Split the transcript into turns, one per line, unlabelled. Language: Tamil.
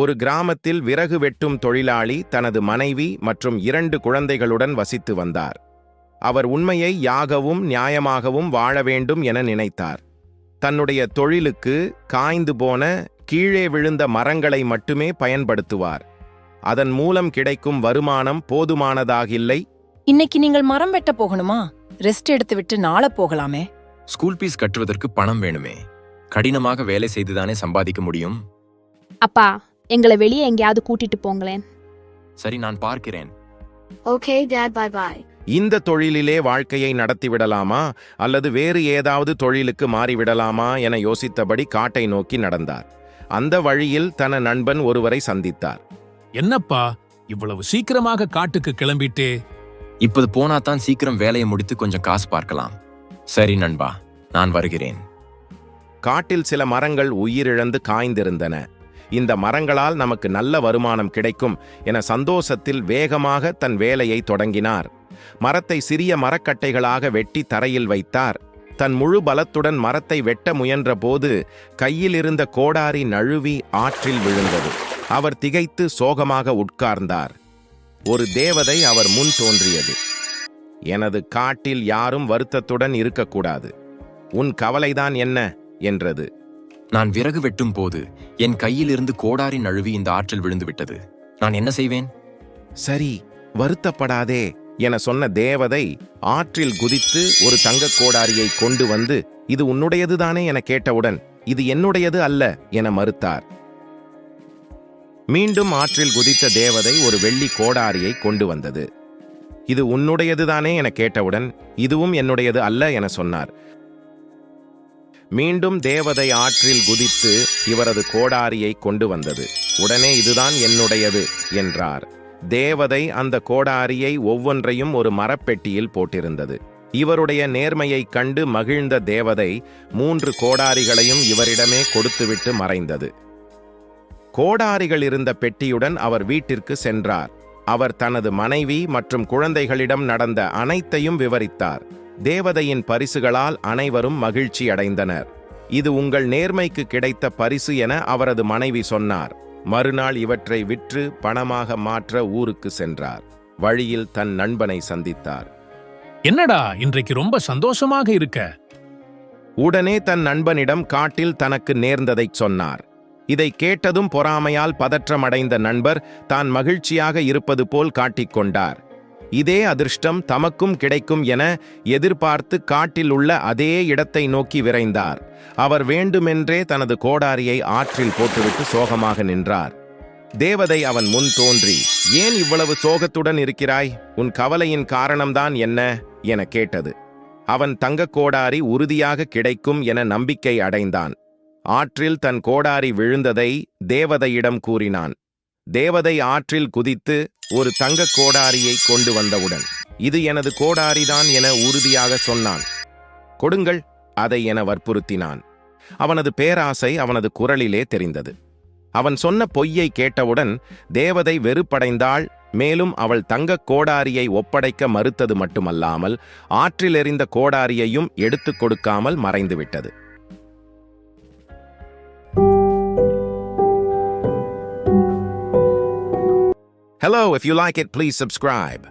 ஒரு கிராமத்தில் விறகு வெட்டும் தொழிலாளி தனது மனைவி மற்றும் 2 குழந்தைகளுடன் வசித்து வந்தார். அவர் உண்மையை யாகவும் நியாயமாகவும் வாழ வேண்டும் என நினைத்தார். தன்னுடைய தொழிலுக்கு காய்ந்து போன கீழே விழுந்த மரங்களை மட்டுமே பயன்படுத்துவார். அதன் மூலம் கிடைக்கும் வருமானம் போதுமானதாகில்லை.
இன்னைக்கு நீங்கள் மரம் வெட்ட போகணுமா? ரெஸ்ட் எடுத்து விட்டு நாளை போகலாமே.
ஸ்கூல் ஃபீஸ் கட்டுவதற்கு பணம் வேணுமே. கடினமாக வேலை செய்துதானே சம்பாதிக்க முடியும்.
அப்பா, எங்களை வெளியே எங்கேயாவது கூட்டிட்டு போங்களேன்.
சரி, நான் பார்க்கிறேன்.
Okay dad, bye bye.
இந்த தொழிலிலே வாழ்க்கையை நடத்திவிடலாமா அல்லது வேறு ஏதாவது தொழிலுக்கு மாறிவிடலாமா என யோசித்தபடி காட்டை நோக்கி நடந்தார். அந்த வழியில் தன நண்பன் ஒருவரை சந்தித்தார்.
என்னப்பா, இவ்வளவு சீக்கிரமாக காட்டுக்கு கிளம்பிட்டே?
இப்போது போனாதான் சீக்கிரம் வேலையை முடித்து கொஞ்சம் காசு பார்க்கலாம். சரி நண்பா, நான் வருகிறேன்.
காட்டில் சில மரங்கள் உயிரிழந்து காய்ந்திருந்தன. இந்த மரங்களால் நமக்கு நல்ல வருமானம் கிடைக்கும் என சந்தோஷத்தில் வேகமாக தன் வேலையை தொடங்கினார். மரத்தை சிறிய மரக்கட்டைகளாக வெட்டி தரையில் வைத்தார். தன் முழு பலத்துடன் மரத்தை வெட்ட முயன்ற போது கையில் இருந்த கோடாரி நழுவி ஆற்றில் விழுந்தது. அவர் திகைத்து சோகமாக உட்கார்ந்தார். ஒரு தேவதை அவர் முன் தோன்றியது. எனது காட்டில் யாரும் வருத்தத்துடன் இருக்கக்கூடாது. உன் கவலைதான் என்ன என்றது.
நான் விறகு வெட்டும் போது என் கையிலிருந்து கோடாரி நழுவி இந்த ஆற்றில் விழுந்து விட்டது. நான் என்ன செய்வேன்?
சரி, வருத்தப்படாதே என சொன்ன தேவதை ஆற்றில் குதித்து ஒரு தங்கக் கோடாரியை கொண்டு வந்து, இது உன்னுடையதுதானே என கேட்டவுடன், இது என்னுடையது அல்ல என மறுத்தார். மீண்டும் ஆற்றில் குதித்த தேவதை ஒரு வெள்ளி கோடாரியை கொண்டு வந்தது. இது உன்னுடையதுதானே என கேட்டவுடன், இதுவும் என்னுடையது அல்ல என சொன்னார். மீண்டும் தேவதை ஆற்றில் குதித்து இவரது கோடாரியை கொண்டு வந்தது. உடனே இதுதான் என்னுடையது என்றார். தேவதை அந்த கோடாரியை ஒவ்வொன்றையும் ஒரு மரப்பெட்டியில் போட்டிருந்தது. இவருடைய நேர்மையைக் கண்டு மகிழ்ந்த தேவதை 3 கோடாரிகளையும் இவரிடமே கொடுத்துவிட்டு மறைந்தது. கோடாரிகள் இருந்த பெட்டியுடன் அவர் வீட்டிற்கு சென்றார். அவர் தனது மனைவி மற்றும் குழந்தைகளிடம் நடந்த அனைத்தையும் விவரித்தார். தேவதையின் பரிசுகளால் அனைவரும் மகிழ்ச்சி அடைந்தனர். இது உங்கள் நேர்மைக்கு கிடைத்த பரிசு என அவரது மனைவி சொன்னார். மறுநாள் இவற்றை விற்று பணமாக மாற்ற ஊருக்கு சென்றார். வழியில் தன் நண்பனை சந்தித்தார்.
என்னடா, இன்றைக்கு ரொம்ப சந்தோஷமாக இருக்க?
உடனே தன் நண்பனிடம் காட்டில் தனக்கு நேர்ந்ததைச் சொன்னார். இதை கேட்டதும் பொறாமையால் பதற்றமடைந்த நண்பர் தான் மகிழ்ச்சியாக இருப்பது போல் காட்டிக்கொண்டார். இதே அதிர்ஷ்டம் தமக்கும் கிடைக்கும் என எதிர்பார்த்து காட்டில் உள்ள அதே இடத்தை நோக்கி விரைந்தார். அவர் வேண்டுமென்றே தனது கோடாரியை ஆற்றில் போட்டுவிட்டு சோகமாக நின்றார். தேவதை அவன் முன் தோன்றி, ஏன் இவ்வளவு சோகத்துடன் இருக்கிறாய்? உன் கவலையின் காரணம்தான் என்ன என கேட்டது. அவன் தங்கக் கோடாரி உறுதியாக கிடைக்கும் என நம்பிக்கை அடைந்தான். ஆற்றில் தன் கோடாரி விழுந்ததை தேவதையிடம் கூறினான். தேவதை ஆற்றில் குதித்து ஒரு தங்கக் கோடாரியை கொண்டு வந்தவுடன், இது எனது கோடாரிதான் என உறுதியாக சொன்னான். கொடுங்கள் அதை என வற்புறுத்தினான். அவனது பேராசை அவனது குரலிலே தெரிந்தது. அவன் சொன்ன பொய்யை கேட்டவுடன் தேவதை வெறுப்படைந்தாள். மேலும் அவள் தங்கக் கோடாரியை ஒப்படைக்க மறுத்தது மட்டுமல்லாமல் ஆற்றில் எறிந்த கோடாரியையும் எடுத்துக் கொடுக்காமல் மறைந்துவிட்டது. Hello, if you like it, please subscribe.